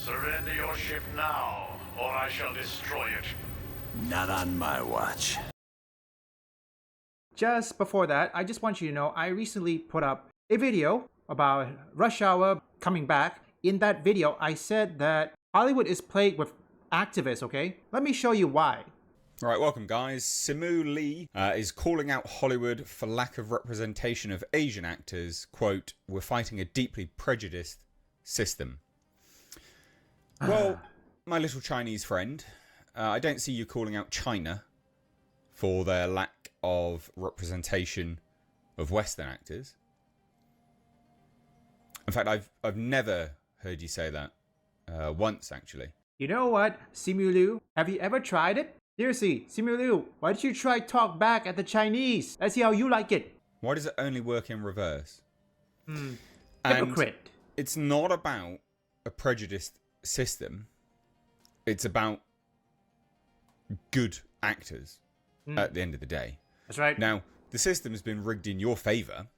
Surrender your ship now, or I shall destroy it. Not on my watch. Just before that, I just want you to know I recently put up a video about Rush Hour coming back. In that video, I said that Hollywood is plagued with activists, okay? Let me show you why. Right, welcome guys. Simu Liu is calling out Hollywood for lack of representation of Asian actors. Quote, "We're fighting a deeply prejudiced system." Well, my little Chinese friend, I don't see you calling out China for their lack of representation of Western actors. In fact, I've never heard you say that once, actually. You know what, Simu Liu? Have you ever tried it? Seriously, Simu Liu, why don't you try talk back at the Chinese? Let's see how you like it. Why does it only work in reverse? Hypocrite. It's not about a prejudiced system. It's about good actors at the end of the day. That's right. Now, the system has been rigged in your favour,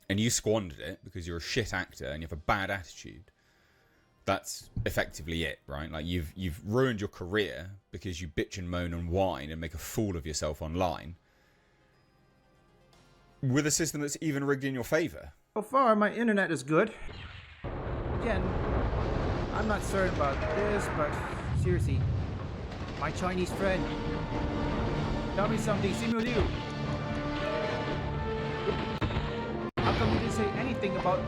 and you squandered it because you're a shit actor and you have a bad attitude. That's effectively it, right? Like you've ruined your career because you bitch and moan and whine and make a fool of yourself online with a system that's even rigged in your favour. So far, my internet is good. Again, I'm not certain about this, but seriously, my Chinese friend, tell me something, Simu Liu. How come you didn't say anything about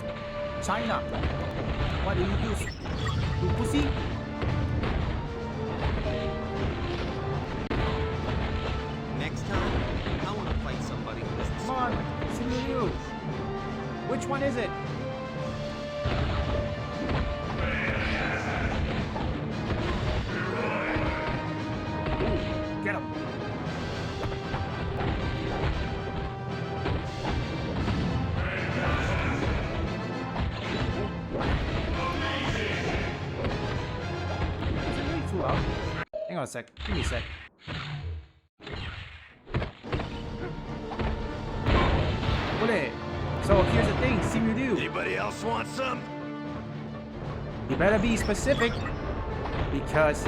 China? What do you use? You pussy? Next time, I want to fight somebody who doesn't. Come on, Simu Liu. Which one is it? Ooh, get him. Is it really too loud? Hang on a sec. Give me a sec. So here's the thing, Simu Liu. Anybody else want some? You better be specific, because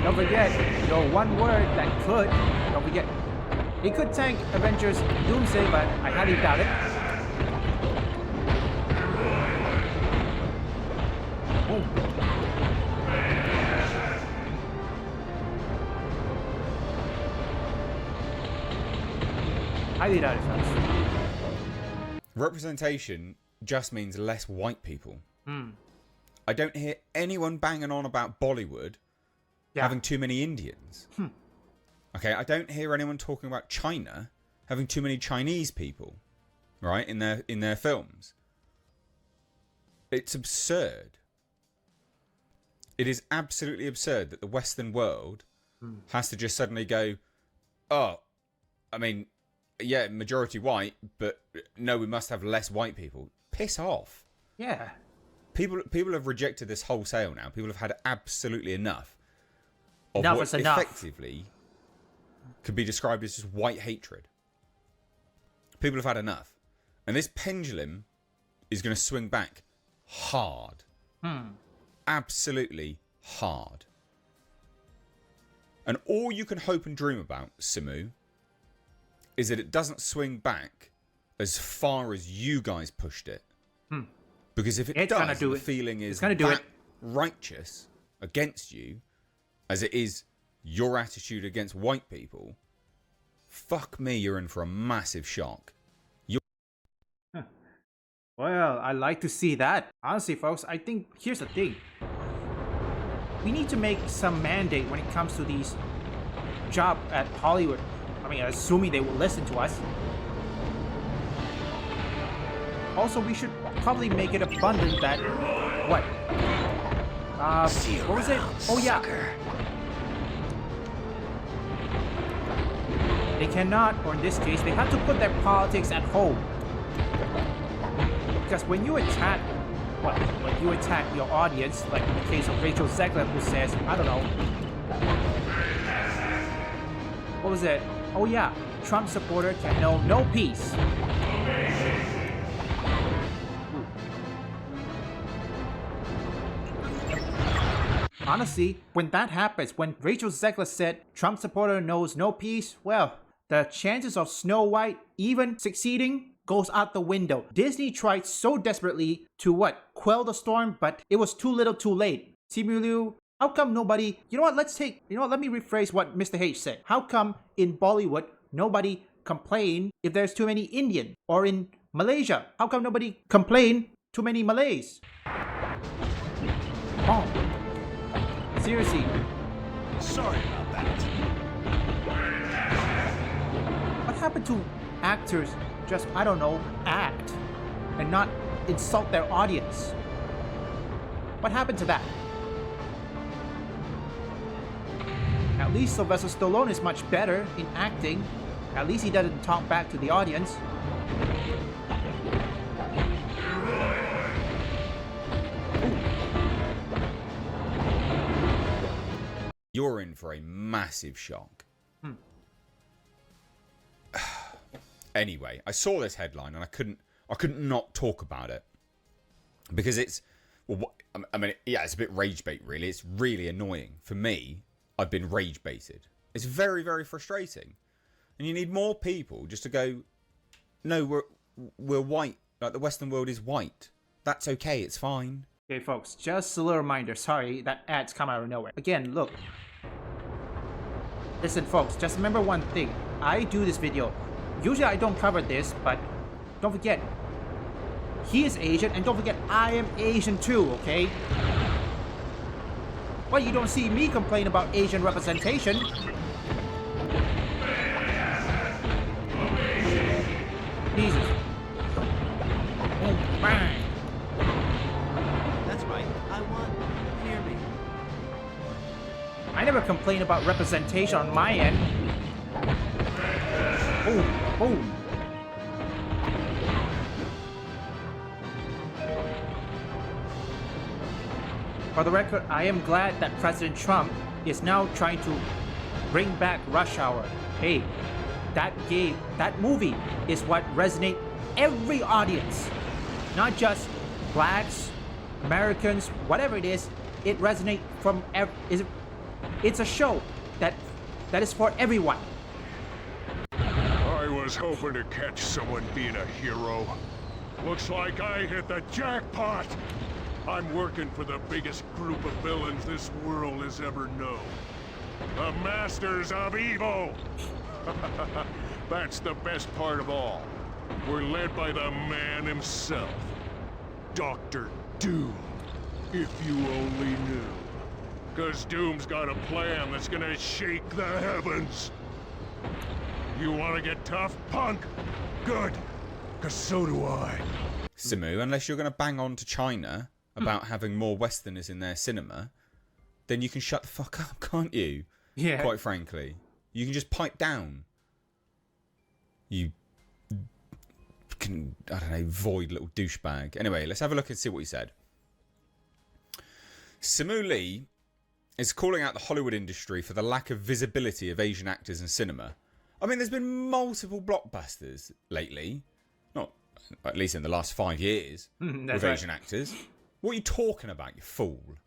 don't forget, your one word that could, don't forget, it could tank Avengers Doomsday, but I highly doubt it. Boom. Highly doubt it, folks. Representation just means less white people. I don't hear anyone banging on about Bollywood having too many Indians. Okay, I don't hear anyone talking about China having too many Chinese people, right, in their films. It's absurd. It is absolutely absurd that the Western world has to just suddenly go, oh, I mean, yeah, majority white, but no, we must have less white people. Piss off. Yeah. People have rejected this wholesale now. People have had absolutely enough of Enough what is enough. effectively could be described as just white hatred. People have had enough. And this pendulum is going to swing back hard. Absolutely hard. And all you can hope and dream about, Simu, is that it doesn't swing back as far as you guys pushed it. Because if it does, the feeling is that righteous against you as it is your attitude against white people, fuck me, you're in for a massive shock. Well, I like to see that. Honestly, folks, I think here's the thing. We need to make some mandate when it comes to these jobs at Hollywood. I mean, assuming they will listen to us. Also, we should probably make it abundant that... What? What was it? Oh, yeah. They cannot, or in this case, they have to put their politics at home. Because when you attack... What? When you attack your audience, like in the case of Rachel Zegler, who says, I don't know... What was it? Oh, yeah. Trump supporter can know no peace. Honestly, when that happens, when Rachel Zegler said Trump supporter knows no peace, well, the chances of Snow White even succeeding goes out the window. Disney tried so desperately to quell the storm, but it was too little too late. Simu Liu, how come nobody, let me rephrase what Mr. H said. How come in Bollywood, nobody complain if there's too many Indian? Or in Malaysia, how come nobody complain too many Malays? Oh, seriously. Sorry about that. What happened to actors just, act and not insult their audience? What happened to that? At least Sylvester Stallone is much better in acting. At least he doesn't talk back to the audience. You're in for a massive shock. Anyway, I saw this headline and I couldn't not talk about it because it's, it's a bit rage bait really. It's really annoying for me. I've been rage baited. It's very, very frustrating, and you need more people just to go, no, we're white. Like the Western world is white. That's okay. It's fine. Okay, folks, just a little reminder. Sorry, that ad's come out of nowhere. Again, look. Listen, folks, just remember one thing. I do this video. Usually I don't cover this, but don't forget, he is Asian, and don't forget, I am Asian too, okay? Well, you don't see me complain about Asian representation. Jesus. Oh, bang. That's right. I won. Hear me. I never complain about representation on my end. Oh. For the record, I am glad that President Trump is now trying to bring back Rush Hour. Hey, that movie is what resonates every audience. Not just blacks, Americans, whatever it is, it resonates from it's a show that is for everyone. I was hoping to catch someone being a hero. Looks like I hit the jackpot! I'm working for the biggest group of villains this world has ever known. The Masters of Evil! That's the best part of all. We're led by the man himself. Dr. Doom. If you only knew. 'Cause Doom's got a plan that's gonna shake the heavens. You wanna get tough, punk? Good. 'Cause so do I. Simu, unless you're going to bang on to China about having more Westerners in their cinema, then you can shut the fuck up, can't you? Yeah. Quite frankly. You can just pipe down. You can, void little douchebag. Anyway, let's have a look and see what he said. Simu Liu is calling out the Hollywood industry for the lack of visibility of Asian actors in cinema. I mean, there's been multiple blockbusters lately. Not, at least in the last 5 years, with Asian actors. What are you talking about, you fool?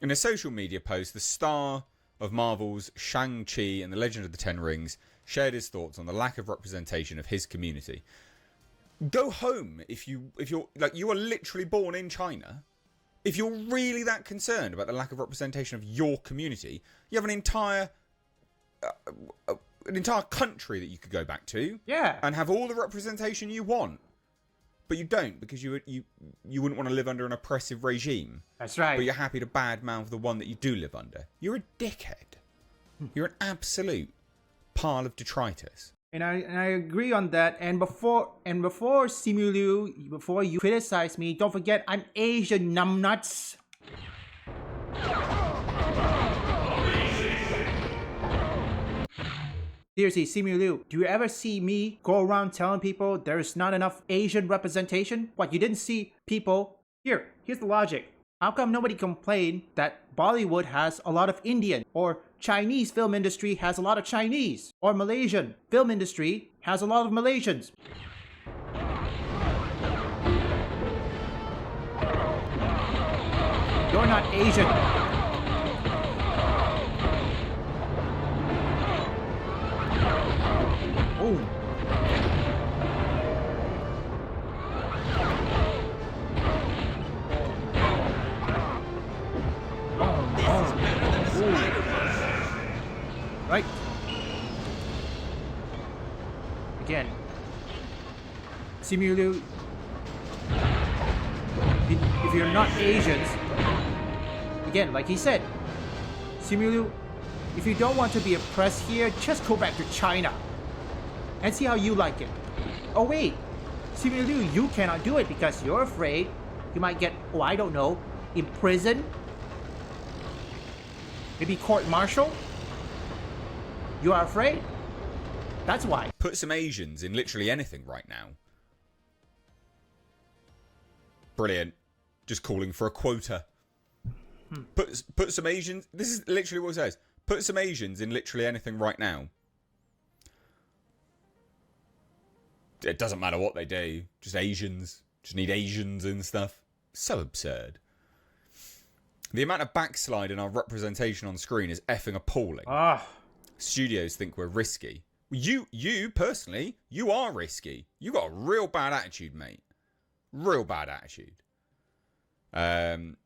In a social media post, the star of Marvel's Shang-Chi and the Legend of the Ten Rings shared his thoughts on the lack of representation of his community. Go home if you're like, you are literally born in China. If you're really that concerned about the lack of representation of your community, you have an entire country that you could go back to, and have all the representation you want. But you don't, because you wouldn't want to live under an oppressive regime. That's right. But you're happy to badmouth the one that you do live under. You're a dickhead. You're an absolute pile of detritus. And I agree on that. And before Simu Liu, before you criticize me, don't forget I'm Asian, numbnuts. Seriously, Simu Liu, do you ever see me go around telling people there's not enough Asian representation? What, you didn't see people? Here's the logic. How come nobody complained that Bollywood has a lot of Indian, or Chinese film industry has a lot of Chinese, or Malaysian film industry has a lot of Malaysians? You're not Asian. Oh. Right. Again. Simu Liu, if you're not Asians, again, like he said, Simu Liu, if you don't want to be oppressed here, just go back to China and see how you like it. Oh wait, Simu Liu, you cannot do it because you're afraid you might get, oh I don't know, imprisoned, maybe court-martial. You are afraid? That's why. Put some Asians in literally anything right now. Brilliant. Just calling for a quota. Put some Asians... This is literally what it says. Put some Asians in literally anything right now. It doesn't matter what they do. Just Asians. Just need Asians and stuff. So absurd. The amount of backslide in our representation on screen is effing appalling. Studios think we're risky. You personally, you are risky. You got a real bad attitude, mate. Real bad attitude. And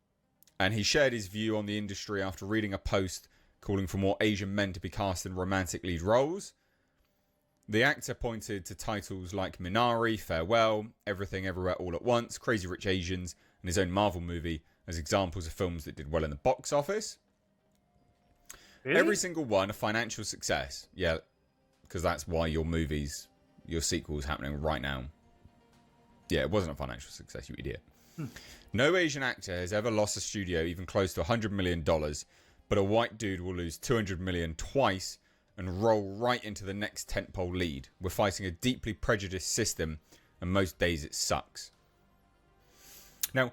he shared his view on the industry after reading a post calling for more Asian men to be cast in romantic lead roles. The actor pointed to titles like Minari, Farewell, Everything Everywhere All at Once, Crazy Rich Asians, and his own Marvel movie as examples of films that did well in the box office. Really? Every single one a financial success. Yeah, because that's why your sequel is happening right now. Yeah, it wasn't a financial success, you idiot. No Asian actor has ever lost a studio even close to $100 million, but a white dude will lose $200 million twice and roll right into the next tentpole lead. We're fighting a deeply prejudiced system, and most days it sucks. Now,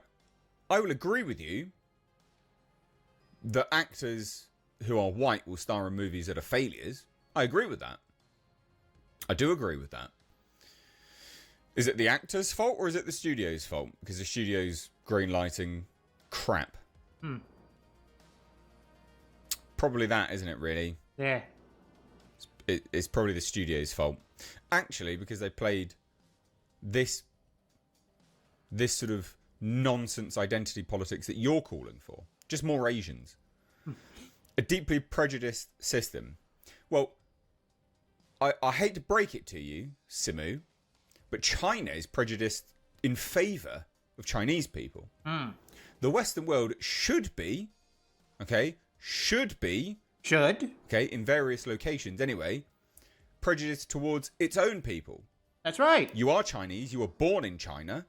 I will agree with you that actors who are white will star in movies that are failures. I agree with that. I do agree with that. Is it the actor's fault or is it the studio's fault? Because the studio's greenlighting crap. Probably that, isn't it, really? Yeah. It's probably the studio's fault. Actually, because they played this sort of nonsense identity politics that you're calling for. Just more Asians. A deeply prejudiced system. Well, I hate to break it to you, Simu, but China is prejudiced in favour of Chinese people. The Western world should be, in various locations anyway, prejudiced towards its own people. That's right. You are Chinese, you were born in China.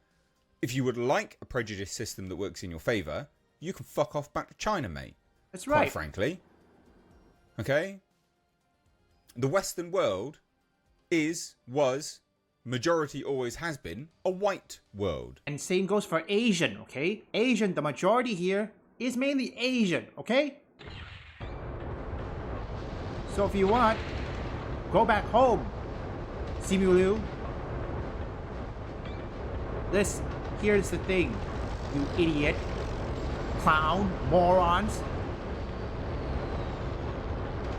If you would like a prejudice system that works in your favour, you can fuck off back to China, mate. That's right. Quite frankly. Okay? The Western world was, majority always has been, a white world. And same goes for Asian, okay? Asian, the majority here is mainly Asian, okay? So if you want, go back home, Simu Liu. Here's the thing, you idiot, clown, morons.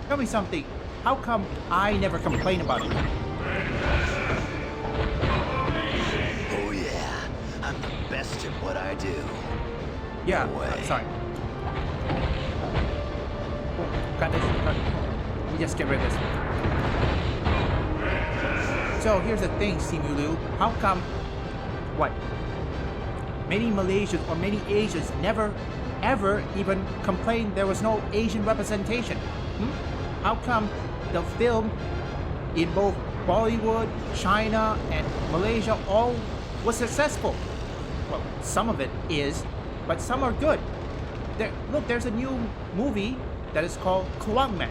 Tell me something. How come I never complain about it? Oh yeah, I'm the best at what I do. Yeah, No way. sorry. Got this. Let me just get rid of this. So here's the thing, Simu Liu. How come, many Malaysians or many Asians never, ever even complained there was no Asian representation? How come the film in both Bollywood, China, and Malaysia all was successful? Well, some of it is, but some are good. Look, there's a new movie that is called Kluang Man.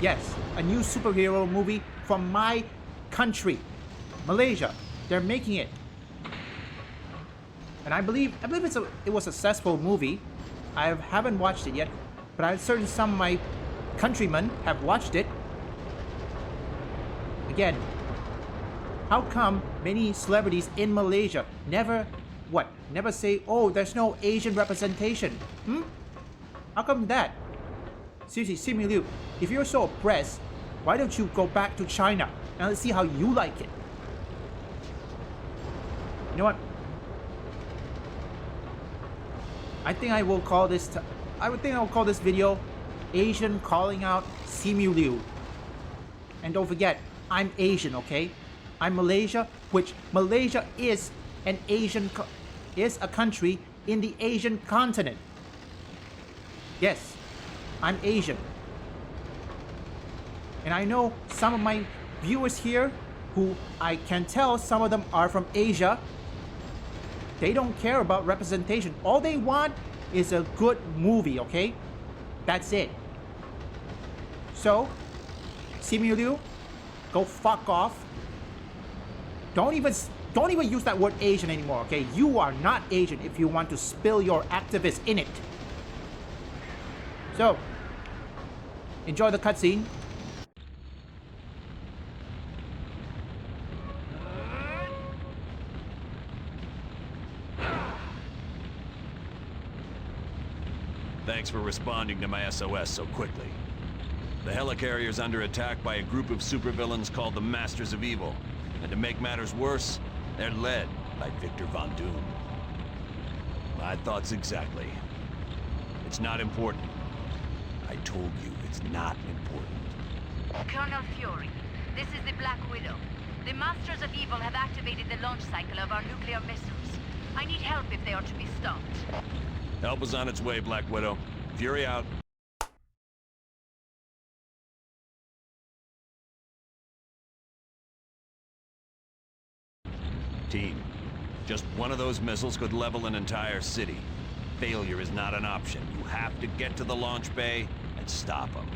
Yes, a new superhero movie from my country, Malaysia. They're making it. And I believe it was a successful movie. I haven't watched it yet, but I'm certain some of my countrymen have watched it. Again, how come many celebrities in Malaysia never, Never say, oh, there's no Asian representation. How come that? Seriously, Simu Liu, if you're so oppressed, why don't you go back to China and let's see how you like it? You know what? I think I will call this video Asian calling out Simu Liu. And don't forget, I'm Asian, okay? I'm Malaysia, which Malaysia is is a country in the Asian continent. Yes, I'm Asian. And I know some of my viewers here who I can tell some of them are from Asia. They don't care about representation. All they want is a good movie, okay? That's it. So, Simu Liu, go fuck off. Don't even use that word Asian anymore, okay? You are not Asian if you want to spill your activists in it. So, enjoy the cutscene. Thanks for responding to my SOS so quickly. The helicarrier's under attack by a group of supervillains called the Masters of Evil. And to make matters worse, they're led by Victor Von Doom. My thoughts exactly. It's not important. I told you it's not important. Colonel Fury, this is the Black Widow. The Masters of Evil have activated the launch cycle of our nuclear missiles. I need help if they are to be stopped. Help is on its way, Black Widow. Fury out. Team, just one of those missiles could level an entire city. Failure is not an option. You have to get to the launch bay and stop them.